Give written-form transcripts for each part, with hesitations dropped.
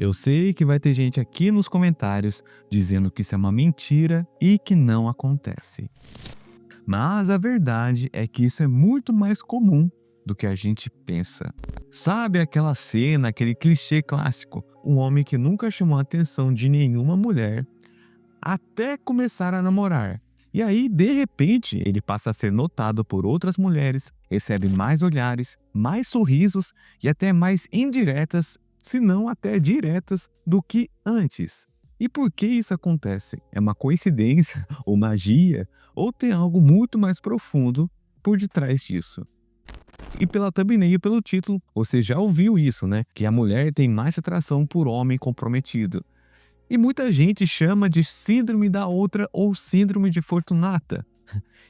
Eu sei que vai ter gente aqui nos comentários dizendo que isso é uma mentira e que não acontece. Mas a verdade é que isso é muito mais comum do que a gente pensa. Sabe aquela cena, aquele clichê clássico? Um homem que nunca chamou a atenção de nenhuma mulher até começar a namorar. E aí, de repente, ele passa a ser notado por outras mulheres, recebe mais olhares, mais sorrisos e até mais indiretas, se não até diretas, do que antes. E por que isso acontece? É uma coincidência ou magia? Ou tem algo muito mais profundo por detrás disso? E pela thumbnail e pelo título, você já ouviu isso, né? Que a mulher tem mais atração por homem comprometido. E muita gente chama de síndrome da outra ou síndrome de Fortunata.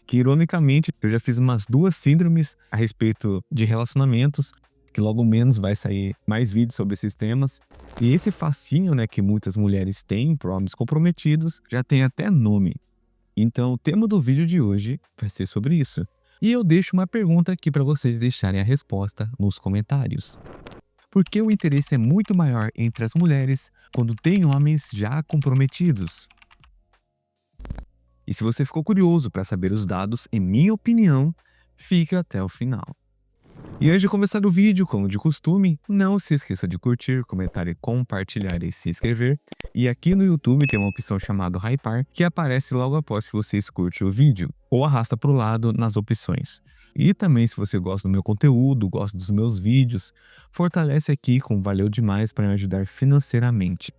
Que ironicamente, eu já fiz umas 2 síndromes a respeito de relacionamentos, que logo menos vai sair mais vídeos sobre esses temas. E esse fascínio, né, que muitas mulheres têm por homens comprometidos, já tem até nome. Então, o tema do vídeo de hoje vai ser sobre isso. E eu deixo uma pergunta aqui para vocês deixarem a resposta nos comentários. Por que o interesse é muito maior entre as mulheres quando tem homens já comprometidos? E se você ficou curioso para saber os dados, em minha opinião, fica até o final. E antes de começar o vídeo, como de costume, não se esqueça de curtir, comentar e compartilhar e se inscrever. E aqui no YouTube tem uma opção chamada Hypar, que aparece logo após que você curte o vídeo, ou arrasta para o lado nas opções. E também, se você gosta do meu conteúdo, gosta dos meus vídeos, fortalece aqui com valeu demais para me ajudar financeiramente.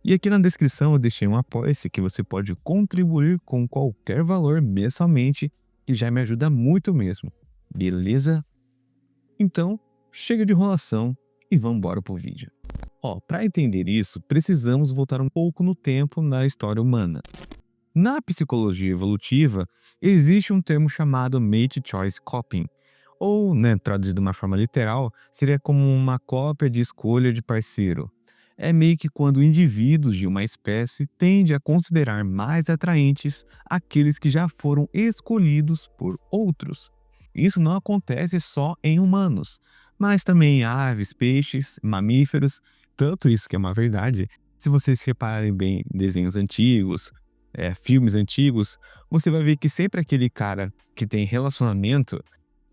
E aqui na descrição eu deixei um apoia-se que você pode contribuir com qualquer valor mensalmente, que já me ajuda muito mesmo, beleza? Então, chega de enrolação e vamos embora pro vídeo. Para entender isso, precisamos voltar um pouco no tempo na história humana. Na psicologia evolutiva, existe um termo chamado Mate Choice Coping, ou, né, traduzido de uma forma literal, seria como uma cópia de escolha de parceiro. É meio que quando indivíduos de uma espécie tendem a considerar mais atraentes aqueles que já foram escolhidos por outros. Isso não acontece só em humanos, mas também em aves, peixes, mamíferos, tanto isso que é uma verdade. Se vocês repararem bem em desenhos antigos, filmes antigos, você vai ver que sempre aquele cara que tem relacionamento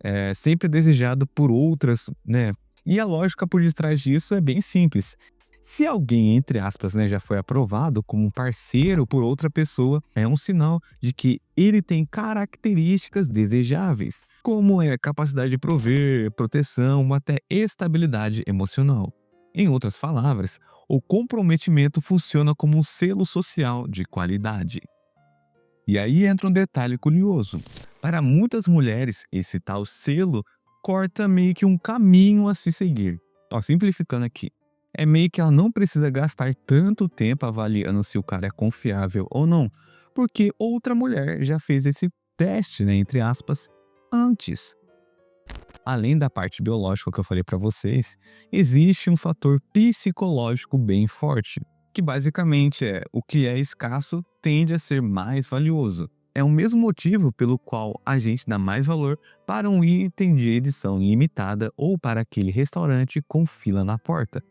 é sempre desejado por outras, né? E a lógica por detrás disso é bem simples. Se alguém, entre aspas, né, já foi aprovado como um parceiro por outra pessoa, é um sinal de que ele tem características desejáveis, como é capacidade de prover, proteção ou até estabilidade emocional. Em outras palavras, o comprometimento funciona como um selo social de qualidade. E aí entra um detalhe curioso. Para muitas mulheres, esse tal selo corta meio que um caminho a se seguir. Simplificando aqui. É meio que ela não precisa gastar tanto tempo avaliando se o cara é confiável ou não, porque outra mulher já fez esse teste, né, entre aspas, antes. Além da parte biológica que eu falei para vocês, existe um fator psicológico bem forte, que basicamente é o que é escasso tende a ser mais valioso. É o mesmo motivo pelo qual a gente dá mais valor para um item de edição limitada ou para aquele restaurante com fila na porta.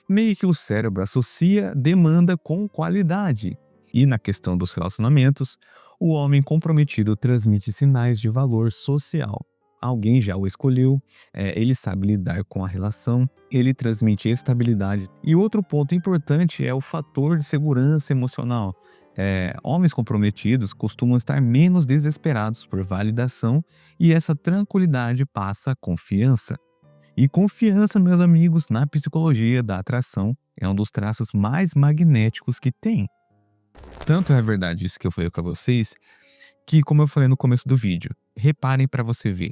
Meio que o cérebro associa demanda com qualidade. E na questão dos relacionamentos, o homem comprometido transmite sinais de valor social. Alguém já o escolheu, ele sabe lidar com a relação, ele transmite estabilidade. E outro ponto importante é o fator de segurança emocional. Homens comprometidos costumam estar menos desesperados por validação e essa tranquilidade passa a confiança. E confiança, meus amigos, na psicologia da atração é um dos traços mais magnéticos que tem. Tanto é verdade isso que eu falei para vocês, que como eu falei no começo do vídeo, reparem para você ver,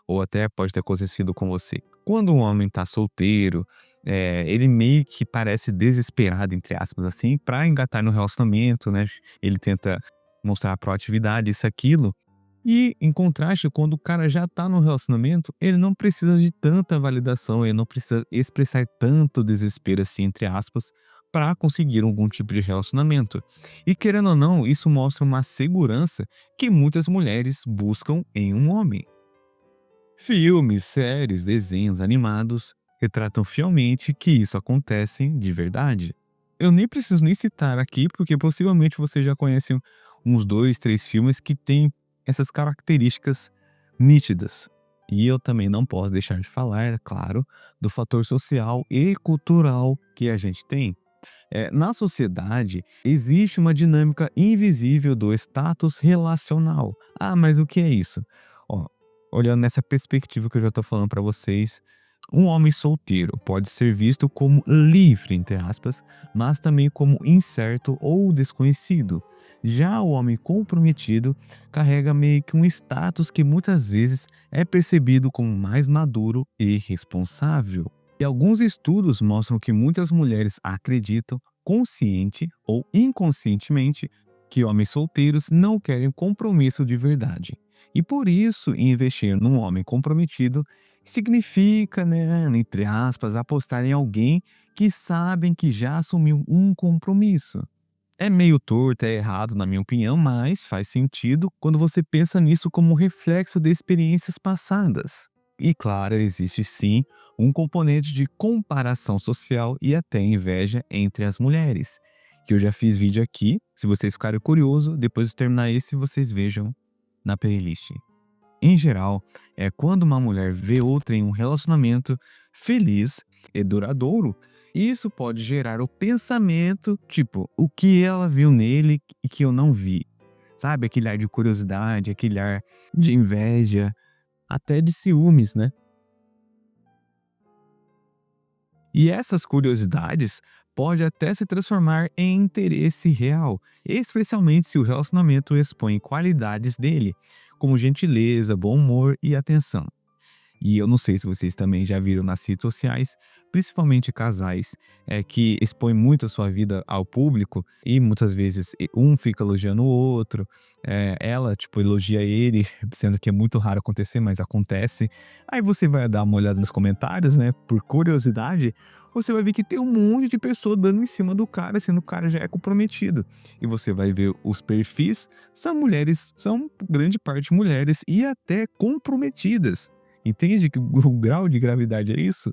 ou até pode ter acontecido com você. Quando um homem tá solteiro, ele meio que parece desesperado, entre aspas, assim, para engatar no relacionamento, né? Ele tenta mostrar proatividade, isso, aquilo. E, em contraste, quando o cara já tá no relacionamento, ele não precisa de tanta validação, ele não precisa expressar tanto desespero, assim, entre aspas, para conseguir algum tipo de relacionamento. E querendo ou não, isso mostra uma segurança que muitas mulheres buscam em um homem. Filmes, séries, desenhos animados retratam fielmente que isso acontece de verdade. Eu nem preciso nem citar aqui, porque possivelmente você já conhece uns 2, 3 filmes que têm essas características nítidas. E eu também não posso deixar de falar, é claro, do fator social e cultural que a gente tem. Na sociedade, existe uma dinâmica invisível do status relacional. Ah, mas o que é isso? Ó, olhando nessa perspectiva que eu já estou falando para vocês, um homem solteiro pode ser visto como livre, entre aspas, mas também como incerto ou desconhecido. Já o homem comprometido carrega meio que um status que muitas vezes é percebido como mais maduro e responsável. E alguns estudos mostram que muitas mulheres acreditam, consciente ou inconscientemente, que homens solteiros não querem compromisso de verdade. E por isso, investir num homem comprometido significa, né, entre aspas, apostar em alguém que sabem que já assumiu um compromisso. É meio torto, é errado, na minha opinião, mas faz sentido quando você pensa nisso como um reflexo de experiências passadas. E claro, existe sim um componente de comparação social e até inveja entre as mulheres, que eu já fiz vídeo aqui. Se vocês ficarem curiosos, depois de terminar esse, vocês vejam na playlist. Em geral, é quando uma mulher vê outra em um relacionamento feliz e duradouro, isso pode gerar o pensamento, tipo, o que ela viu nele e que eu não vi. Sabe, aquele ar de curiosidade, aquele ar de inveja, até de ciúmes, né? E essas curiosidades pode até se transformar em interesse real, especialmente se o relacionamento expõe qualidades dele, como gentileza, bom humor e atenção. E eu não sei se vocês também já viram nas redes sociais, principalmente casais, que expõem muito a sua vida ao público e muitas vezes um fica elogiando o outro, ela, tipo, elogia ele, sendo que é muito raro acontecer, mas acontece. Aí você vai dar uma olhada nos comentários, né, por curiosidade, você vai ver que tem um monte de pessoa dando em cima do cara, sendo que o cara já é comprometido. E você vai ver os perfis, são mulheres, são grande parte mulheres e até comprometidas. Entende que o grau de gravidade é isso?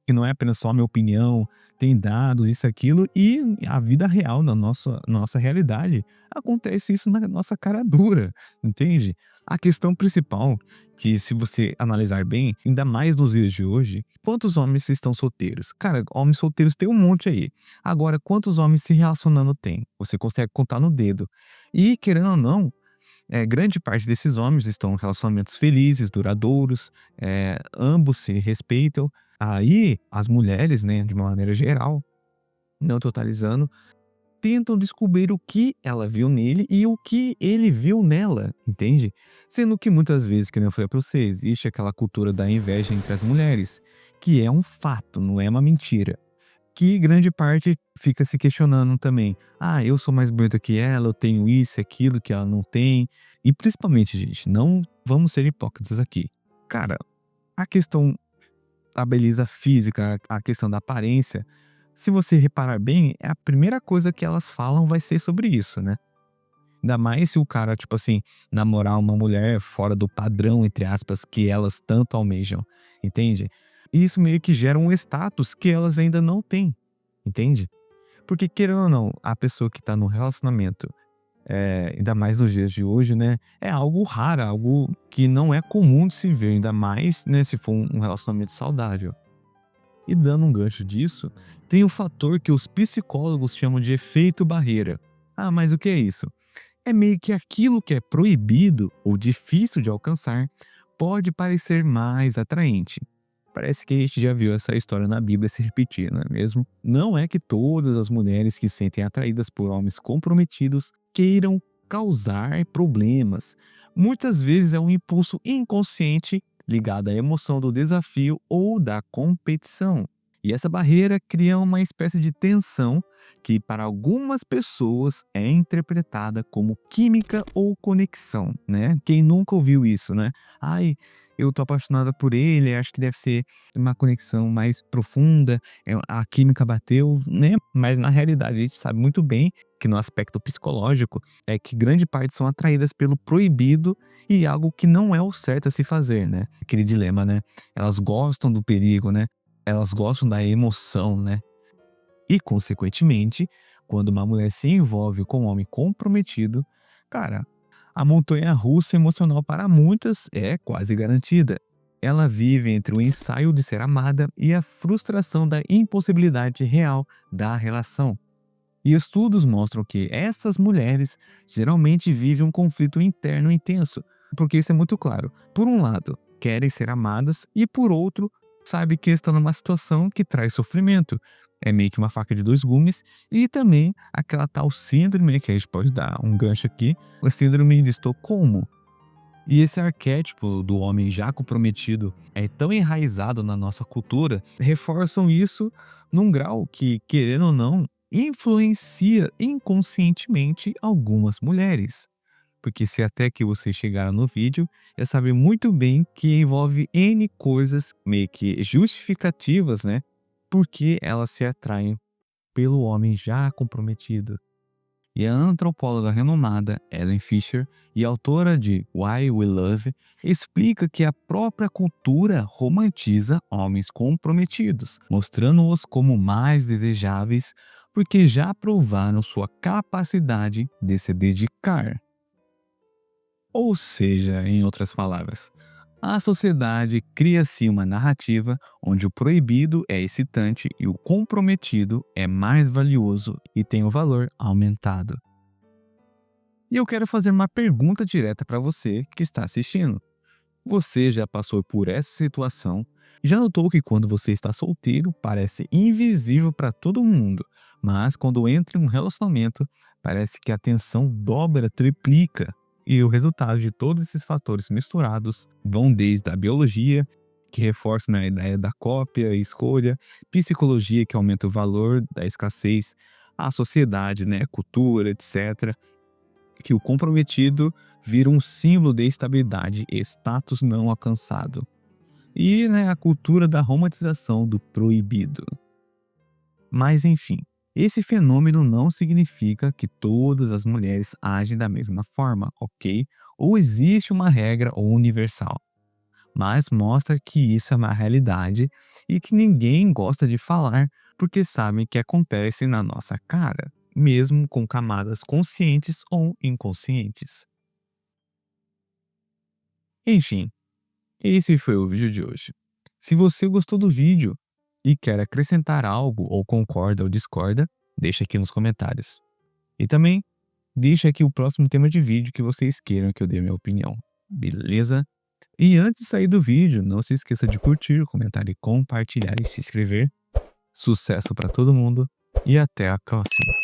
Que não é apenas só minha opinião, tem dados, isso, aquilo, e a vida real, na nossa realidade, acontece isso na nossa cara dura, entende? A questão principal, que se você analisar bem, ainda mais nos dias de hoje, quantos homens estão solteiros? Cara, homens solteiros tem um monte aí. Agora, quantos homens se relacionando tem? Você consegue contar no dedo. E, querendo ou não, grande parte desses homens estão em relacionamentos felizes, duradouros, ambos se respeitam. Aí, as mulheres, né, de uma maneira geral, não totalizando, tentam descobrir o que ela viu nele e o que ele viu nela, entende? Sendo que muitas vezes, que nem eu falei pra você, existe aquela cultura da inveja entre as mulheres, que é um fato, não é uma mentira. Que grande parte fica se questionando também. Ah, eu sou mais bonita que ela, eu tenho isso e aquilo que ela não tem. E principalmente, gente, não vamos ser hipócritas aqui. Cara, a questão da beleza física, a questão da aparência, se você reparar bem, a primeira coisa que elas falam vai ser sobre isso, né? Ainda mais se o cara, tipo assim, namorar uma mulher fora do padrão, entre aspas, que elas tanto almejam, entende? E isso meio que gera um status que elas ainda não têm, entende? Porque, querendo ou não, a pessoa que tá no relacionamento, ainda mais nos dias de hoje, né, é algo raro, algo que não é comum de se ver, ainda mais, né, se for um relacionamento saudável. E dando um gancho disso, tem o fator que os psicólogos chamam de efeito barreira. Ah, mas o que é isso? É meio que aquilo que é proibido ou difícil de alcançar pode parecer mais atraente. Parece que a gente já viu essa história na Bíblia se repetir, não é mesmo? Não é que todas as mulheres que sentem atraídas por homens comprometidos queiram causar problemas. Muitas vezes é um impulso inconsciente ligado à emoção do desafio ou da competição. E essa barreira cria uma espécie de tensão que, para algumas pessoas, é interpretada como química ou conexão, né? Quem nunca ouviu isso, né? Ai, eu tô apaixonada por ele, acho que deve ser uma conexão mais profunda, a química bateu, né? Mas na realidade a gente sabe muito bem que no aspecto psicológico é que grande parte são atraídas pelo proibido e algo que não é o certo a se fazer, né? Aquele dilema, né? Elas gostam do perigo, né? elas gostam da emoção, né? E, consequentemente, quando uma mulher se envolve com um homem comprometido, cara, a montanha-russa emocional para muitas é quase garantida. Ela vive entre o ensaio de ser amada e a frustração da impossibilidade real da relação. E estudos mostram que essas mulheres geralmente vivem um conflito interno intenso, porque isso é muito claro. Por um lado, querem ser amadas e por outro, sabe que estão numa situação que traz sofrimento. É meio que uma faca de dois gumes e também aquela tal síndrome que a gente pode dar um gancho aqui, a síndrome de Estocolmo. E esse arquétipo do homem já comprometido é tão enraizado na nossa cultura, reforçam isso num grau que, querendo ou não, influencia inconscientemente algumas mulheres. Porque se até que vocês chegaram no vídeo, já sabem muito bem que envolve N coisas meio que justificativas, né? Porque elas se atraem pelo homem já comprometido. E a antropóloga renomada Ellen Fisher e autora de Why We Love explica que a própria cultura romantiza homens comprometidos, mostrando-os como mais desejáveis porque já provaram sua capacidade de se dedicar. Ou seja, em outras palavras, a sociedade cria-se uma narrativa onde o proibido é excitante e o comprometido é mais valioso e tem o valor aumentado. E eu quero fazer uma pergunta direta para você que está assistindo. Você já passou por essa situação? Já notou que quando você está solteiro parece invisível para todo mundo, mas quando entra em um relacionamento parece que a tensão dobra, triplica? E o resultado de todos esses fatores misturados vão desde a biologia, que reforça na ideia da cópia e escolha, psicologia, que aumenta o valor da escassez, a sociedade, né, cultura, etc., que o comprometido vira um símbolo de estabilidade e status não alcançado. E, né, a cultura da romantização do proibido. Mas enfim, esse fenômeno não significa que todas as mulheres agem da mesma forma, ok? Ou existe uma regra universal. Mas mostra que isso é uma realidade e que ninguém gosta de falar porque sabem que acontece na nossa cara, mesmo com camadas conscientes ou inconscientes. Enfim, esse foi o vídeo de hoje. Se você gostou do vídeo e quer acrescentar algo ou concorda ou discorda, deixa aqui nos comentários. E também deixa aqui o próximo tema de vídeo que vocês queiram que eu dê minha opinião, beleza? E antes de sair do vídeo, não se esqueça de curtir, comentar e compartilhar e se inscrever. Sucesso para todo mundo e até a próxima!